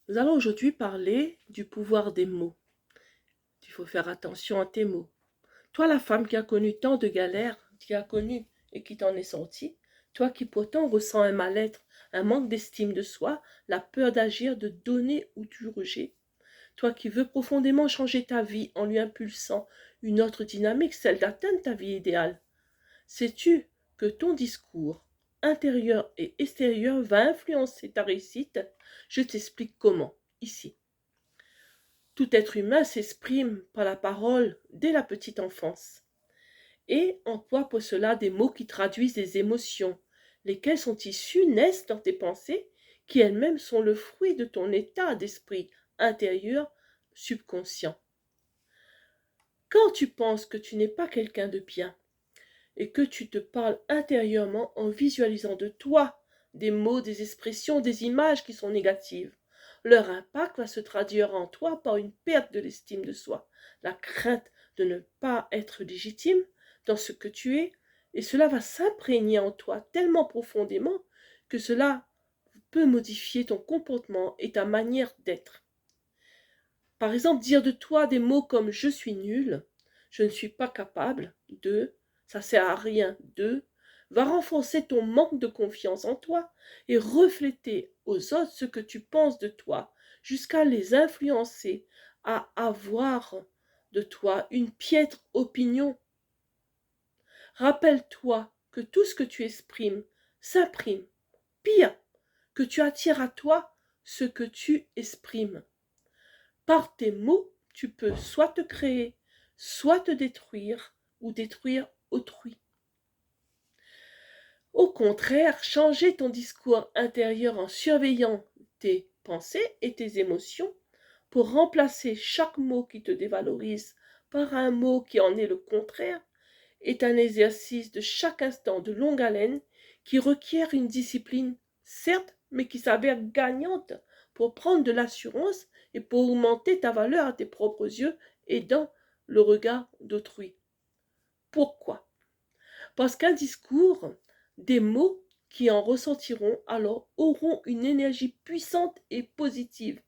Nous allons aujourd'hui parler du pouvoir des mots. Il faut faire attention à tes mots. Toi, la femme qui a connu tant de galères, qui a connu et qui t'en est sortie, toi qui pourtant ressens un mal-être, un manque d'estime de soi, la peur d'agir, de donner ou du rejet, toi qui veux profondément changer ta vie en lui impulsant une autre dynamique, celle d'atteindre ta vie idéale, sais-tu que ton discours intérieur et extérieur va influencer ta réussite? Je t'explique comment, ici. Tout être humain s'exprime par la parole dès la petite enfance et emploie pour cela des mots qui traduisent des émotions, lesquelles sont issues, naissent dans tes pensées, qui elles-mêmes sont le fruit de ton état d'esprit intérieur subconscient. Quand tu penses que tu n'es pas quelqu'un de bien et que tu te parles intérieurement en visualisant de toi des mots, des expressions, des images qui sont négatives, leur impact va se traduire en toi par une perte de l'estime de soi, la crainte de ne pas être légitime dans ce que tu es, et cela va s'imprégner en toi tellement profondément que cela peut modifier ton comportement et ta manière d'être. Par exemple, dire de toi des mots comme je suis nul, je ne suis pas capable de, ça sert à rien de, va renforcer ton manque de confiance en toi et refléter aux autres ce que tu penses de toi, jusqu'à les influencer à avoir de toi une piètre opinion. Rappelle-toi que tout ce que tu exprimes s'imprime. Pire, que tu attires à toi ce que tu exprimes. Par tes mots, tu peux soit te créer, soit te détruire ou détruire autrui. Au contraire, changer ton discours intérieur en surveillant tes pensées et tes émotions pour remplacer chaque mot qui te dévalorise par un mot qui en est le contraire est un exercice de chaque instant de longue haleine qui requiert une discipline, certes, mais qui s'avère gagnante pour prendre de l'assurance et pour augmenter ta valeur à tes propres yeux et dans le regard d'autrui. Pourquoi? Parce qu'un discours, des mots qui en ressentiront alors auront une énergie puissante et positive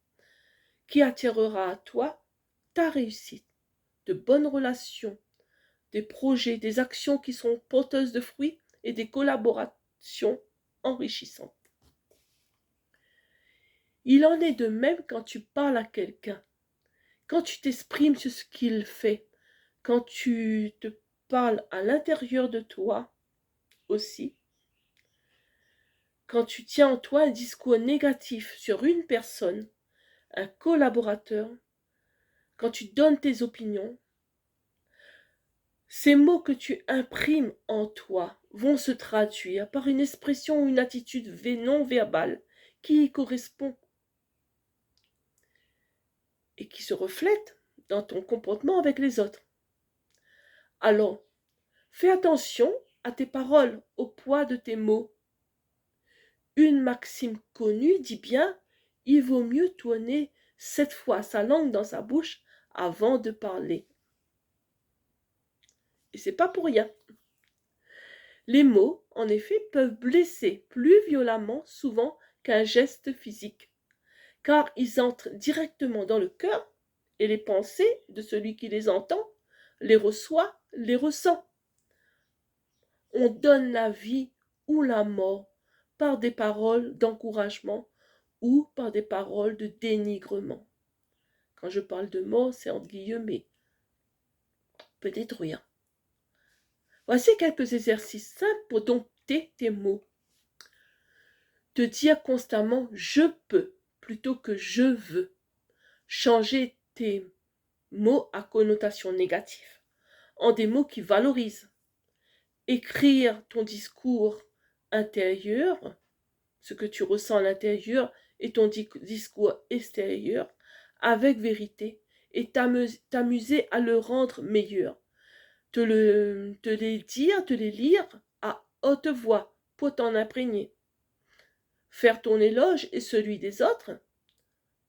qui attirera à toi ta réussite, de bonnes relations, des projets, des actions qui sont porteuses de fruits et des collaborations enrichissantes. Il en est de même quand tu parles à quelqu'un, quand tu t'exprimes sur ce qu'il fait, quand tu te parles à l'intérieur de toi aussi, quand tu tiens en toi un discours négatif sur une personne, un collaborateur, quand tu donnes tes opinions, ces mots que tu imprimes en toi vont se traduire par une expression ou une attitude non verbale qui y correspond et qui se reflète dans ton comportement avec les autres. Alors, fais attention à tes paroles, au poids de tes mots. Une maxime connue dit bien, il vaut mieux tourner 7 fois sa langue dans sa bouche avant de parler. Et c'est pas pour rien. Les mots, en effet, peuvent blesser plus violemment souvent qu'un geste physique, car ils entrent directement dans le cœur et les pensées de celui qui les entend, les reçoit, les ressent. On donne la vie ou la mort par des paroles d'encouragement ou par des paroles de dénigrement. Quand je parle de mort, c'est entre guillemets, peut détruire. Voici quelques exercices simples pour dompter tes mots. Te dire constamment je peux plutôt que je veux. Changer tes mots à connotation négative en des mots qui valorisent. Écrire ton discours intérieur, ce que tu ressens à l'intérieur, et ton discours extérieur avec vérité et t'amuser à le rendre meilleur. Te les dire, te les lire à haute voix pour t'en imprégner. Faire ton éloge et celui des autres,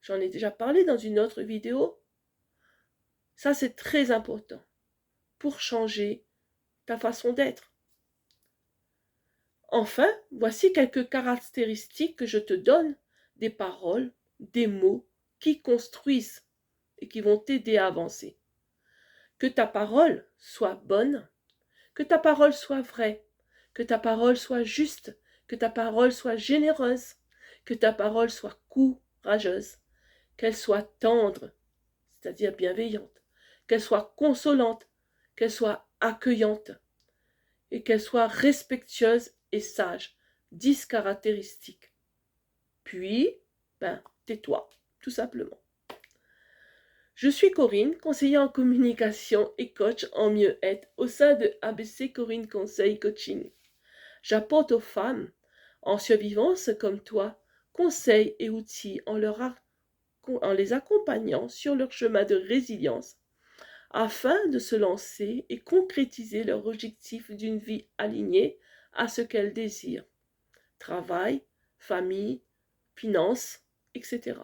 j'en ai déjà parlé dans une autre vidéo, ça c'est très important pour changer ta façon d'être. Enfin, voici quelques caractéristiques que je te donne des paroles des mots qui construisent et qui vont t'aider à avancer. Que ta parole soit bonne, que ta parole soit vraie, que ta parole soit juste, que ta parole soit généreuse, que ta parole soit courageuse, qu'elle soit tendre, c'est-à-dire bienveillante, qu'elle soit consolante, qu'elle soit accueillante et qu'elle soit respectueuse et sage. 10 caractéristiques. Puis, tais-toi, tout simplement. Je suis Corinne, conseillère en communication et coach en mieux-être au sein de ABC Corinne Conseil Coaching. J'apporte aux femmes en survivance comme toi conseils et outils en les accompagnant sur leur chemin de résilience afin de se lancer et concrétiser leur objectif d'une vie alignée à ce qu'elles désirent. Travail, famille, finances, etc.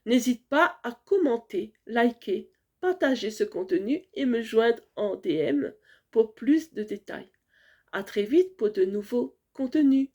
N'hésite pas à commenter, liker, partager ce contenu et me joindre en DM pour plus de détails. À très vite pour de nouveaux contenus.